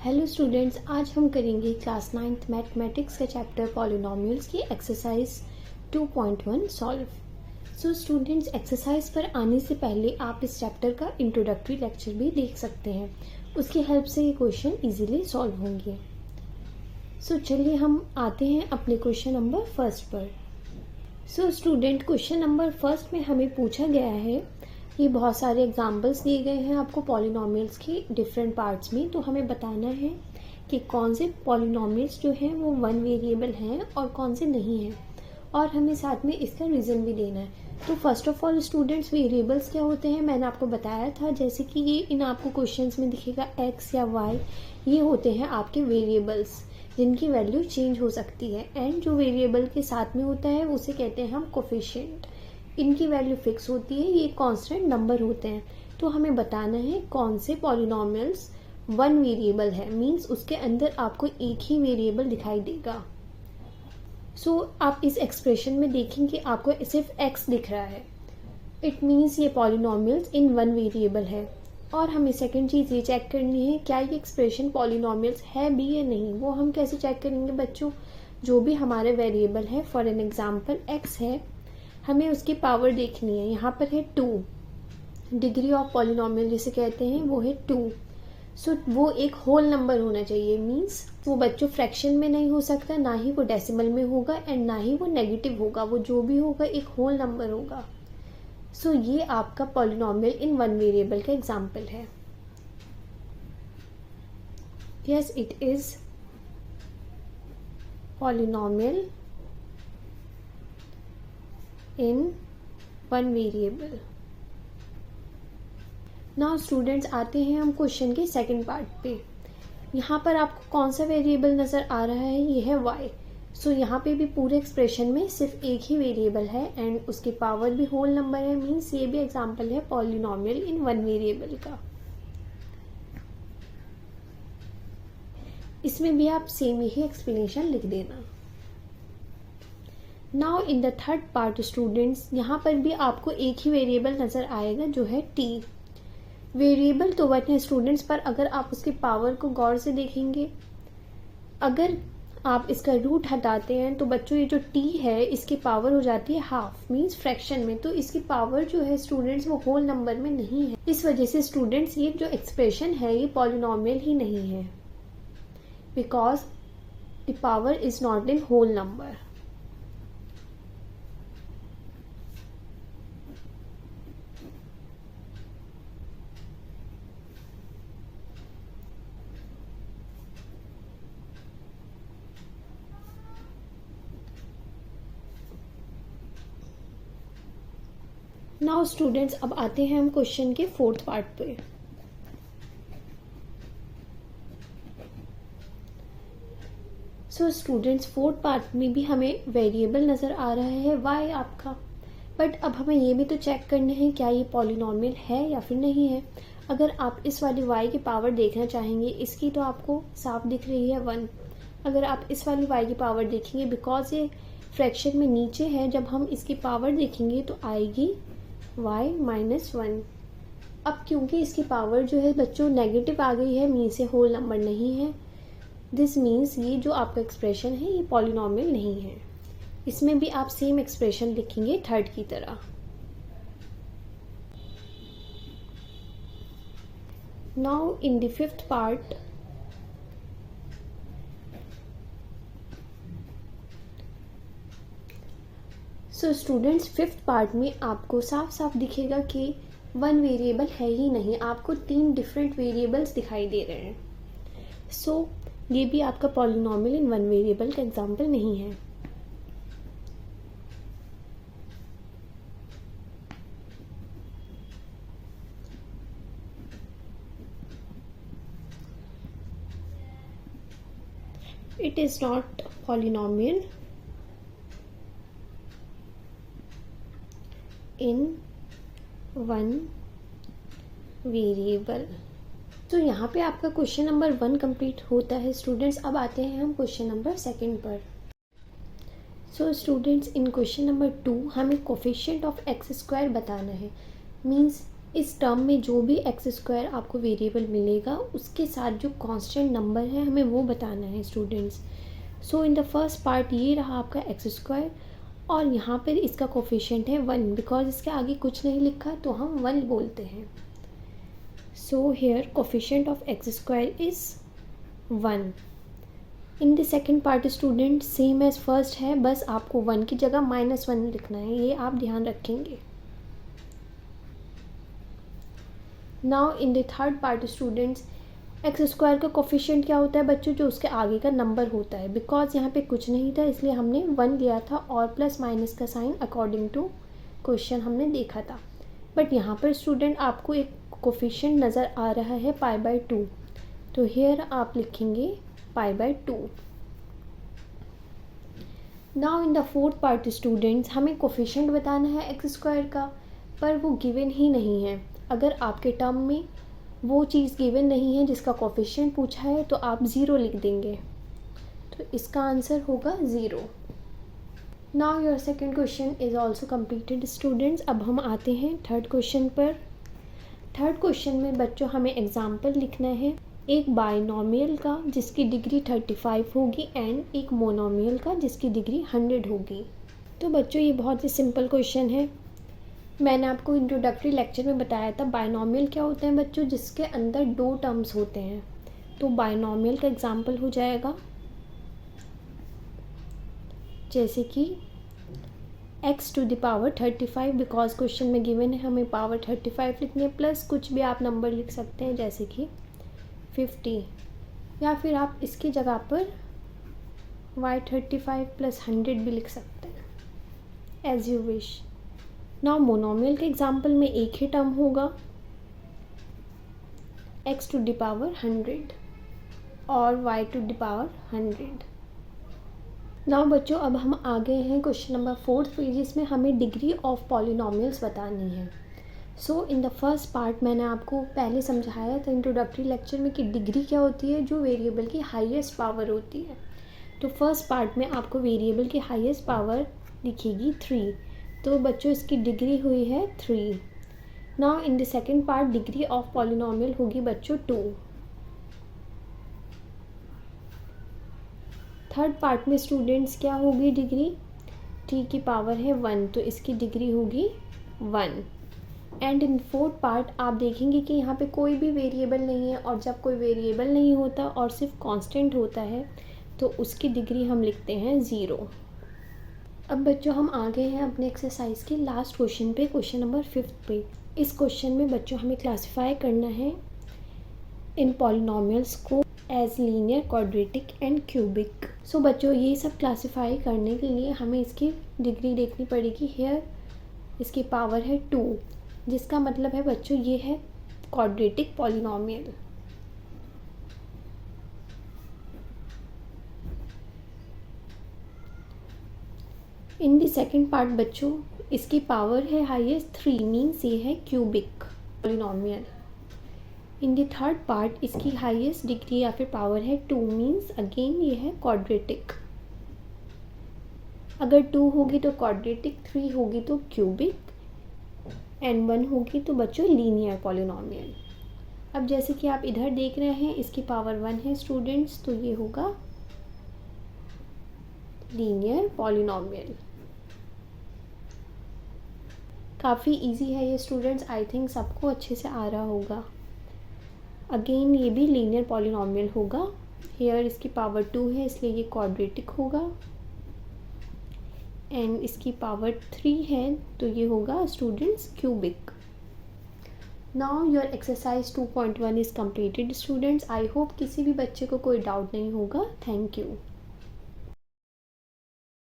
Hello students, आज हम करेंगे क्लास 9th मैथमेटिक्स का चैप्टर पॉलिनोमियल्स की exercise 2.1 solve. So students, exercise पर आने से पहले आप इस चैप्टर का इंट्रोडक्टरी लेक्चर भी देख सकते हैं। उसकी हेल्प से ये क्वेश्चन इजीली सॉल्व होंगे। सो चलिए हम आते हैं अपने क्वेश्चन नंबर फर्स्ट पर। So student, question number first में हमें पूछा गया है, ये बहुत सारे एग्जाम्पल्स दिए गए हैं आपको पॉलिनोमियल्स की डिफरेंट पार्ट्स में। तो हमें बताना है कि कौन से पॉलिनोमियल्स जो हैं वो वन वेरिएबल हैं और कौन से नहीं हैं, और हमें साथ में इसका रीज़न भी देना है। तो first of all students, variables क्या होते हैं मैंने आपको बताया था, जैसे कि ये इन आपको क्वेश्चंस में दिखेगा एक्स या वाई, ये होते हैं आपके वेरिएबल्स जिनकी वैल्यू चेंज हो सकती है। एंड जो वेरिएबल के साथ में होता है उसे कहते हैं हम कोफिशिएंट, इनकी वैल्यू फिक्स होती है, ये कांस्टेंट नंबर होते हैं। तो हमें बताना है कौन से पॉलिनोमियल्स वन वेरिएबल है, मींस उसके अंदर आपको एक ही वेरिएबल दिखाई देगा। सो आप इस एक्सप्रेशन में देखेंगे आपको सिर्फ x दिख रहा है, इट मीन्स ये पॉलिनोमियल्स इन वन वेरिएबल है। और हमें सेकंड चीज़ ये चेक करनी है क्या ये एक्सप्रेशन पॉलिनोमियल्स है भी या नहीं। वो हम कैसे चेक करेंगे बच्चों, जो भी हमारे वेरिएबल है, फॉर एन एग्जाम्पल x है, हमें उसकी पावर देखनी है। यहाँ पर है 2, डिग्री ऑफ पॉलिनोमियल जिसे कहते हैं वो है 2। सो वो एक होल नंबर होना चाहिए, मींस वो बच्चों फ्रैक्शन में नहीं हो सकता, ना ही वो डेसिमल में होगा एंड ना ही वो नेगेटिव होगा, वो जो भी होगा एक होल नंबर होगा। सो ये आपका पॉलिनोमियल इन वन वेरिएबल का एग्जाम्पल है। Yes, it is polynomial in one variable. Now students, आते हैं हम क्वेश्चन के सेकंड पार्ट पे। यहाँ पर आपको कौन सा वेरिएबल नज़र आ रहा है, ये है y। सो यहाँ पे भी पूरे एक्सप्रेशन में सिर्फ एक ही वेरिएबल है एंड उसकी पावर भी होल नंबर है, मीन्स ये भी एग्जांपल है पॉलिनोमियल इन वन वेरिएबल का। इसमें भी आप सेम ही एक्सप्लेनेशन लिख देना। Now in the third part students, यहाँ पर भी आपको एक ही वेरिएबल नज़र आएगा जो है t। वेरिएबल तो वन है स्टूडेंट्स, पर अगर आप उसकी पावर को गौर से देखेंगे, अगर आप इसका रूट हटाते हैं तो बच्चों ये जो t है इसकी पावर हो जाती है हाफ, मीन्स फ्रैक्शन में। तो इसकी पावर जो है स्टूडेंट्स वो होल नंबर में नहीं है। इस वजह से स्टूडेंट्स ये जो एक्सप्रेशन है ये पॉलिनोमियल ही नहीं है, because the power is not in whole number. Now students, अब आते हैं हम क्वेश्चन के फोर्थ पार्ट पे। सो स्टूडेंट्स, फोर्थ पार्ट में भी हमें वेरिएबल नज़र आ रहा है y आपका, बट अब हमें ये भी तो चेक करना है क्या ये पॉलिनोमियल है या फिर नहीं है। अगर आप इस वाली y की पावर देखना चाहेंगे, इसकी तो आपको साफ दिख रही है 1। अगर आप इस वाली y की पावर देखेंगे, बिकॉज ये फ्रैक्शन में नीचे है, जब हम इसकी पावर देखेंगे तो आएगी y-1। अब क्योंकि इसकी पावर जो है बच्चों नेगेटिव आ गई है, मीन्स से होल नंबर नहीं है, दिस मीन्स ये जो आपका एक्सप्रेशन है ये पॉलिनोमियल नहीं है। इसमें भी आप सेम एक्सप्रेशन लिखेंगे थर्ड की तरह। Now in the fifth part, so students, fifth part में आपको साफ साफ दिखेगा कि वन वेरिएबल है ही नहीं, आपको 3 डिफरेंट वेरिएबल्स दिखाई दे रहे हैं। सो ये भी आपका पॉलिनोमियल इन वन वेरिएबल का एग्जाम्पल नहीं है। It is not polynomial in one variable। तो यहाँ पे आपका क्वेश्चन नंबर 1 कंप्लीट होता है स्टूडेंट्स। अब आते हैं हम क्वेश्चन नंबर 2 पर। सो स्टूडेंट्स, इन क्वेश्चन नंबर 2 हमें कोफिशिएंट ऑफ x² बताना है, मीन्स इस टर्म में जो भी एक्स स्क्वायर आपको वेरिएबल मिलेगा उसके साथ जो कांस्टेंट नंबर है हमें वो बताना है students. So in the first part ये रहा आपका एक्स स्क्वायर और यहाँ पर इसका कोफिशिएंट है 1 बिकॉज इसके आगे कुछ नहीं लिखा तो हम 1 बोलते हैं। So here coefficient of x square is 1। In the second part student same as first है, बस आपको 1 की जगह -1 लिखना है, ये आप ध्यान रखेंगे। Now in the third part students x square का कोफिशिएंट क्या होता है बच्चों, जो उसके आगे का नंबर होता है। बिकॉज यहाँ पे कुछ नहीं था इसलिए हमने 1 लिया था और प्लस माइनस का साइन अकॉर्डिंग टू क्वेश्चन हमने देखा था। बट यहाँ पर स्टूडेंट आपको एक कोफिशिएंट नज़र आ रहा है π/2, तो हेयर आप लिखेंगे π/2। Now in the fourth part students हमें कोफिशिएंट बताना है एक्स स्क्वायर का, पर वो गिवन ही नहीं है। अगर आपके टर्म में वो चीज़ गिवन नहीं है जिसका कोफिशिएंट पूछा है तो आप 0 लिख देंगे, तो इसका आंसर होगा 0। Now your second question is also completed students. अब हम आते हैं थर्ड क्वेश्चन पर। थर्ड क्वेश्चन में बच्चों हमें एग्जाम्पल लिखना है एक बाइनोमियल का जिसकी डिग्री 35 होगी एंड एक मोनोमियल का जिसकी डिग्री 100 होगी। तो बच्चों ये बहुत ही सिंपल क्वेश्चन है। मैंने आपको इंट्रोडक्टरी लेक्चर में बताया था बाइनोमियल क्या होते हैं बच्चों, जिसके अंदर 2 टर्म्स होते हैं। तो बाइनोमियल का एग्जाम्पल हो जाएगा जैसे कि x to the power 35, because question में गिवन है हमें पावर 35 लिखनी है, प्लस कुछ भी आप नंबर लिख सकते हैं जैसे कि 50, या फिर आप इसकी जगह पर y35 + 100 भी लिख सकते हैं as you wish. Now monomial के एग्जाम्पल में एक ही टर्म होगा x टू द पावर 100 और y to the power 100। Now बच्चों अब हम आ गए हैं क्वेश्चन नंबर 4 पे, जिसमें हमें डिग्री ऑफ पॉलिनोमियल्स बतानी है। सो इन द फर्स्ट पार्ट मैंने आपको पहले समझाया था इंट्रोडक्टरी लेक्चर में कि डिग्री क्या होती है, जो वेरिएबल की हाईएस्ट पावर होती है। तो फर्स्ट पार्ट में आपको वेरिएबल की हाईएस्ट पावर दिखेगी 3, तो बच्चों इसकी डिग्री हुई है 3। Now in the second part degree of polynomial होगी बच्चों 2। थर्ड पार्ट में स्टूडेंट्स क्या होगी डिग्री, t की पावर है 1, तो इसकी डिग्री होगी 1। एंड इन फोर्थ पार्ट आप देखेंगे कि यहाँ पे कोई भी वेरिएबल नहीं है, और जब कोई वेरिएबल नहीं होता और सिर्फ कांस्टेंट होता है तो उसकी डिग्री हम लिखते हैं 0। अब बच्चों हम आ गए हैं अपने एक्सरसाइज के लास्ट क्वेश्चन पे, क्वेश्चन नंबर 5 पे। इस क्वेश्चन में बच्चों हमें क्लासीफाई करना है इन पॉलिनोमियल्स को as linear, quadratic and cubic. So बच्चों ये सब क्लासीफाई करने के लिए हमें इसकी डिग्री देखनी पड़ेगी। हेयर इसकी पावर है 2, जिसका मतलब है बच्चों ये है quadratic polynomial. In the second part बच्चों इसकी पावर है हाईएस्ट 3, मीन्स ये है cubic polynomial. In the third part इसकी हाईएस्ट डिग्री या फिर पावर है 2, मीन्स अगेन ये है क्वाड्रेटिक। अगर 2 होगी तो क्वाड्रेटिक, 3 होगी तो क्यूबिक एंड 1 होगी तो बच्चों लीनियर पॉलिनोमियल। अब जैसे कि आप इधर देख रहे हैं इसकी पावर 1 है स्टूडेंट्स, तो ये होगा लीनियर पॉलिनोमियल। काफ़ी इजी है ये स्टूडेंट्स, आई थिंक सबको अच्छे से आ रहा होगा। अगेन ये भी लीनियर पॉलिनोमियल होगा। हेयर इसकी पावर 2 है इसलिए ये क्वाड्रेटिक होगा, एंड इसकी पावर 3 है तो ये होगा students cubic. Now your exercise 2.1 is completed students. I hope किसी भी बच्चे को कोई डाउट नहीं होगा। Thank you.